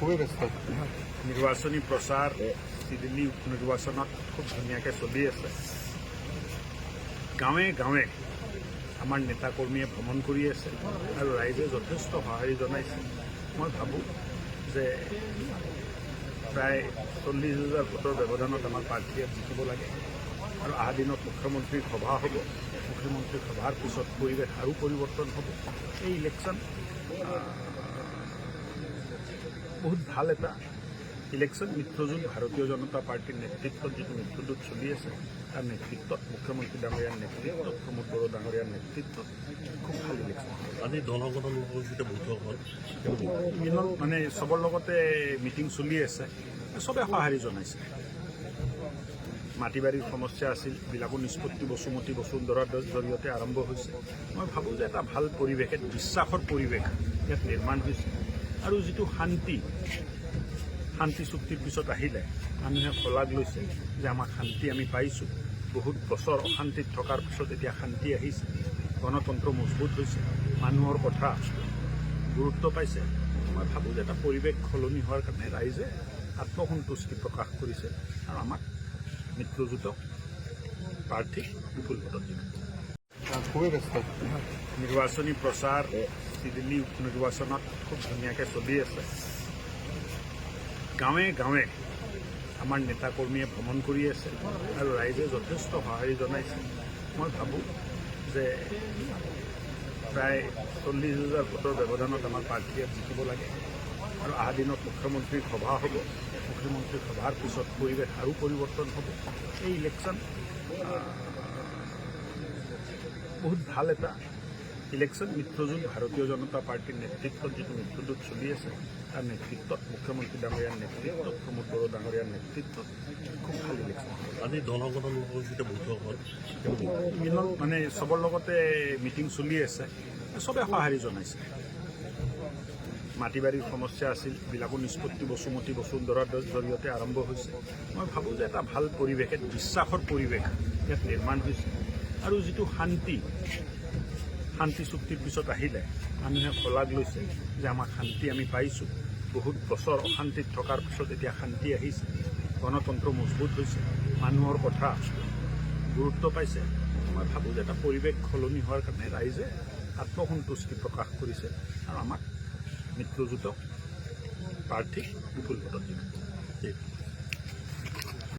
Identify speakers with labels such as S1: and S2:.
S1: খুবই ব্যস্ত।
S2: নিৰ্বাচনী প্ৰচাৰ দিল্লী নিৰ্বাচনত খুব ধুনীয়াকৈ চলি আছে। গাঁৱে গাঁৱে আমাৰ নেতাকৰ্মীয়ে ভ্ৰমণ কৰি আছে আৰু ৰাইজে যথেষ্ট সঁহাৰি জনাইছে। মই ভাবোঁ যে প্ৰায় 40,000 ভোটৰ ব্যৱধানত আমাৰ প্ৰাৰ্থীয়ে জিকিব লাগে আৰু অহা দিনত মুখ্যমন্ত্ৰীৰ সভা হ'ব। মুখ্যমন্ত্ৰীৰ সভাৰ পিছত পৰিৱেশ আৰু পৰিৱৰ্তন হ'ব। এই ইলেকশ্যন বহুত ভাল এটা ইলেকশ্যন। মিত্ৰজোঁট ভাৰতীয় জনতা পাৰ্টীৰ নেতৃত্বত যিটো মিত্ৰজোঁট চলি আছে তাৰ নেতৃত্বত মুখ্যমন্ত্ৰী ডাঙৰীয়াৰ নেতৃত্বত প্ৰমোদ বড়ো ডাঙৰীয়াৰ নেতৃত্বত খুব ভাল ইলেকশ্যন।
S3: আজি দলগঠন লোকৰ সৈতে বৈঠক হ'ল,
S2: মানে চবৰ লগতে মিটিং চলি আছে, চবে সঁহাৰি জনাইছে। মাটি বাৰীৰ সমস্যা আছিল, বিলাকো নিষ্পত্তি বসুমতী বসুন্ধৰাৰ জৰিয়তে আৰম্ভ হৈছে। মই ভাবোঁ যে এটা ভাল পৰিৱেশ, এক বিশ্বাসৰ পৰিৱেশ ইয়াত নিৰ্মাণ হৈছে আৰু যিটো শান্তি চুক্তিৰ পিছত আহিলে মানুহে শলাগ লৈছে যে আমাক শান্তি আমি পাইছোঁ। বহুত বছৰ অশান্তিত থকাৰ পিছত এতিয়া শান্তি আহিছে, গণতন্ত্ৰ মজবুত হৈছে, মানুহৰ কথা গুৰুত্ব পাইছে। মই ভাবোঁ যে এটা পৰিৱেশ সলনি হোৱাৰ কাৰণে ৰাইজে আত্মসন্তুষ্টি প্ৰকাশ কৰিছে আৰু আমাক মিত্ৰজোঁটক প্ৰাৰ্থীক বিপুল ভোটত দিব।
S1: খুবই ব্যস্ত।
S2: নিৰ্বাচনী প্ৰচাৰ দিল্লী নিৰ্বাচনত খুব ধুনীয়াকৈ চলি আছে। গাঁৱে গাঁৱে আমাৰ নেতাকৰ্মীয়ে ভ্ৰমণ কৰি আছে আৰু ৰাইজে যথেষ্ট সঁহাৰি জনাইছে। মই ভাবোঁ যে প্ৰায় 40,000 ভোটৰ ব্যৱধানত আমাৰ প্ৰাৰ্থীয়ে জিকিব লাগে আৰু অহা দিনত মুখ্যমন্ত্ৰীৰ সভা হ'ব। মুখ্যমন্ত্ৰীৰ সভাৰ পিছত পৰিৱেশ আৰু পৰিৱৰ্তন হ'ব। এই ইলেকশ্যন বহুত ভাল এটা ইলেকশ্যন। মিত্ৰজোঁট ভাৰতীয় জনতা পাৰ্টীৰ নেতৃত্বত যিটো মিত্ৰজোঁট চলি আছে তাৰ নেতৃত্বত মুখ্যমন্ত্ৰী ডাঙৰীয়াৰ নেতৃত্বত প্ৰমোদ বড়ো ডাঙৰীয়াৰ নেতৃত্বত খুব ভাল ইলেকশ্যন।
S3: আজি দলগঠন লোকৰ সৈতে বৈঠক হ'ল,
S2: মানে চবৰ লগতে মিটিং চলি আছে, চবে সঁহাৰি জনাইছে। মাটি বাৰীৰ সমস্যা আছিল, বিলাকো নিষ্পত্তি বসুমতী বসুন্ধৰাৰ জৰিয়তে আৰম্ভ হৈছে। মই ভাবোঁ যে এটা ভাল পৰিৱেশ, এক বিশ্বাসৰ পৰিৱেশ ইয়াত নিৰ্মাণ হৈছে আৰু যিটো শান্তি চুক্তিৰ পিছত আহিলে মানুহে শলাগ লৈছে যে আমাক শান্তি আমি পাইছোঁ। বহুত বছৰ অশান্তিত থকাৰ পিছত এতিয়া শান্তি আহিছে, গণতন্ত্ৰ মজবুত হৈছে, মানুহৰ কথা গুৰুত্ব পাইছে। মই ভাবোঁ যে এটা পৰিৱেশ সলনি হোৱাৰ কাৰণে ৰাইজে আত্মসন্তুষ্টি প্ৰকাশ কৰিছে আৰু আমাক মিত্ৰজোঁটক প্ৰাৰ্থীক বিপুল ভোটত দিব।